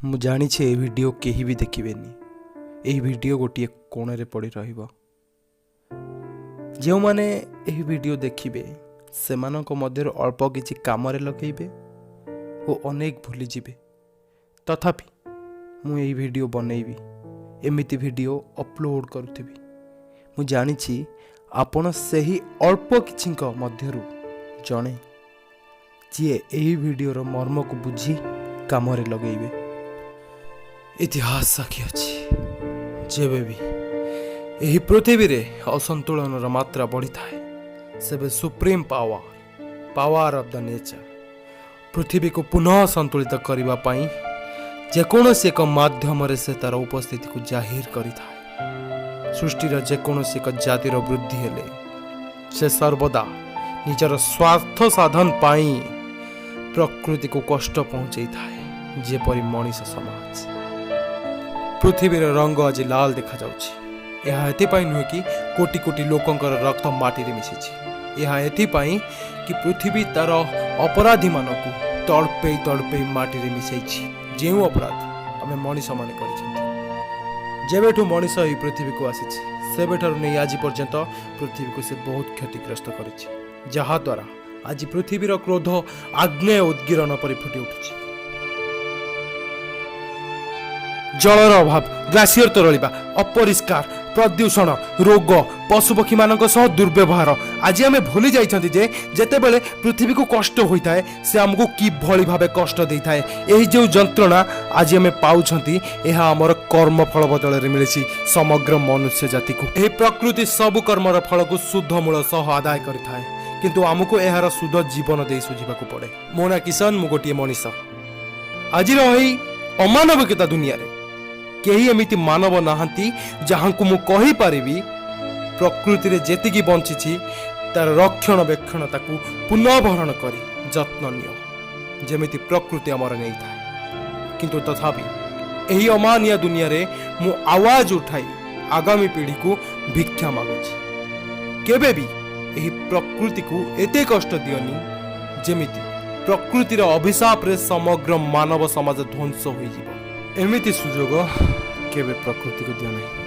ମୁଁ ଜାଣିଛି ଏହି ଭିଡ଼ିଓ କେହି ବି ଦେଖିବେନି। ଏହି ଭିଡ଼ିଓ ଗୋଟିଏ କୋଣରେ ପଡ଼ି ରହିବ। ଯେଉଁମାନେ ଏହି ଭିଡ଼ିଓ ଦେଖିବେ ସେମାନଙ୍କ ମଧ୍ୟରୁ ଅଳ୍ପ କିଛି କାମରେ ଲଗାଇବେ ଓ ଅନେକ ଭୁଲିଯିବେ। ତଥାପି ମୁଁ ଏହି ଭିଡ଼ିଓ ବନେଇବି, ଏମିତି ଭିଡ଼ିଓ ଅପଲୋଡ଼ କରୁଥିବି। ମୁଁ ଜାଣିଛି ଆପଣ ସେହି ଅଳ୍ପ କିଛିଙ୍କ ମଧ୍ୟରୁ ଜଣେ ଯିଏ ଏହି ଭିଡ଼ିଓର ମର୍ମକୁ ବୁଝି କାମରେ ଲଗାଇବେ। ଇତିହାସ ସାକ୍ଷୀ ଅଛି, ଯେବେ ବି ଏହି ପୃଥିବୀରେ ଅସନ୍ତୁଳନର ମାତ୍ରା ବଢ଼ିଥାଏ, ସେବେ supreme power of the nature ପୃଥିବୀକୁ ପୁନଃ ସନ୍ତୁଳିତ କରିବା ପାଇଁ ଯେକୌଣସି ଏକ ମାଧ୍ୟମରେ ସେ ତା'ର ଉପସ୍ଥିତିକୁ ଜାହିର କରିଥାଏ। ସୃଷ୍ଟିର ଯେକୌଣସି ଏକ ଜାତିର ବୃଦ୍ଧି ହେଲେ ସେ ସର୍ବଦା ନିଜର ସ୍ୱାର୍ଥ ସାଧନ ପାଇଁ ପ୍ରକୃତିକୁ କଷ୍ଟ ପହଞ୍ଚାଇଥାଏ, ଯେପରି ମଣିଷ ସମାଜ। ପୃଥିବୀର ରଙ୍ଗ ଆଜି ଲାଲ ଦେଖାଯାଉଛି। ଏହା ଏଥିପାଇଁ ନୁହେଁ କି କୋଟି କୋଟି ଲୋକଙ୍କର ରକ୍ତ ମାଟିରେ ମିଶିଛି। ଏହା ଏଥିପାଇଁ କି ପୃଥିବୀ ତା'ର ଅପରାଧୀମାନଙ୍କୁ ତଡ଼ପେଇ ତଡ଼ପେଇ ମାଟିରେ ମିଶାଇଛି। ଯେଉଁ ଅପରାଧ ଆମେ ମଣିଷମାନେ କରିଛନ୍ତି। ଯେବେଠୁ ମଣିଷ ଏହି ପୃଥିବୀକୁ ଆସିଛି, ସେବେଠାରୁ ନେଇ ଆଜି ପର୍ଯ୍ୟନ୍ତ ପୃଥିବୀକୁ ସେ ବହୁତ କ୍ଷତିଗ୍ରସ୍ତ କରିଛି, ଯାହାଦ୍ୱାରା ଆଜି ପୃଥିବୀର କ୍ରୋଧ ଆଗ୍ନେୟ ଉଦ୍ଗିରଣ ପରି ଫୁଟି ଉଠୁଛି। ଜଳର ଅଭାବ, ଗ୍ଲାସିୟର ତରଳିବା, ଅପରିଷ୍କାର, ପ୍ରଦୂଷଣ, ରୋଗ, ପଶୁପକ୍ଷୀମାନଙ୍କ ସହ ଦୁର୍ବ୍ୟବହାର। ଆଜି ଆମେ ଭୁଲି ଯାଇଛନ୍ତି ଯେ ଯେତେବେଳେ ପୃଥିବୀକୁ କଷ୍ଟ ହୋଇଥାଏ, ସେ ଆମକୁ କିଭଳି ଭାବେ କଷ୍ଟ ଦେଇଥାଏ। ଏହି ଯେଉଁ ଯନ୍ତ୍ରଣା ଆଜି ଆମେ ପାଉଛନ୍ତି, ଏହା ଆମର କର୍ମଫଳ ବଦଳରେ ମିଳିଛି ସମଗ୍ର ମନୁଷ୍ୟ ଜାତିକୁ। ଏହି ପ୍ରକୃତି ସବୁ କର୍ମର ଫଳକୁ ଶୁଦ୍ଧ ମୂଳ ସହ ଆଦାୟ କରିଥାଏ, କିନ୍ତୁ ଆମକୁ ଏହାର ସୁଧ ଜୀବନ ଦେଇ ଶୁଝିବାକୁ ପଡ଼େ। ମୋ ନାଁ କିଶନ, ମୁଁ ଗୋଟିଏ ମଣିଷ। ଆଜିର ଏହି ଅମାନବିକତା ଦୁନିଆରେ କେହି ଏମିତି ମାନବ ନାହାନ୍ତି ଯାହାଙ୍କୁ ମୁଁ କହିପାରିବି ପ୍ରକୃତିରେ ଯେତିକି ବଞ୍ଚିଛି ତାର ରକ୍ଷଣବେକ୍ଷଣ, ତାକୁ ପୁନଃଭରଣ କରି ଯତ୍ନ ନିଅ, ଯେମିତି ପ୍ରକୃତି ଆମର ନେଇଥାଏ। କିନ୍ତୁ ତଥାପି ଏହି ଅମାନିଆ ଦୁନିଆରେ ମୁଁ ଆୱାଜ ଉଠାଇ ଆଗାମୀ ପିଢ଼ିକୁ ଭିକ୍ଷା ମାଗୁଛି। କେବେ ବି ଏହି ପ୍ରକୃତିକୁ ଏତେ କଷ୍ଟ ଦିଅନି ଯେମିତି ପ୍ରକୃତିର ଅଭିଶାପରେ ସମଗ୍ର ମାନବ ସମାଜ ଧ୍ୱଂସ ହୋଇଯିବ। ଏମିତି ସୁଯୋଗ କେବେ ପ୍ରକୃତିକୁ ଦିଅ ନାହିଁ।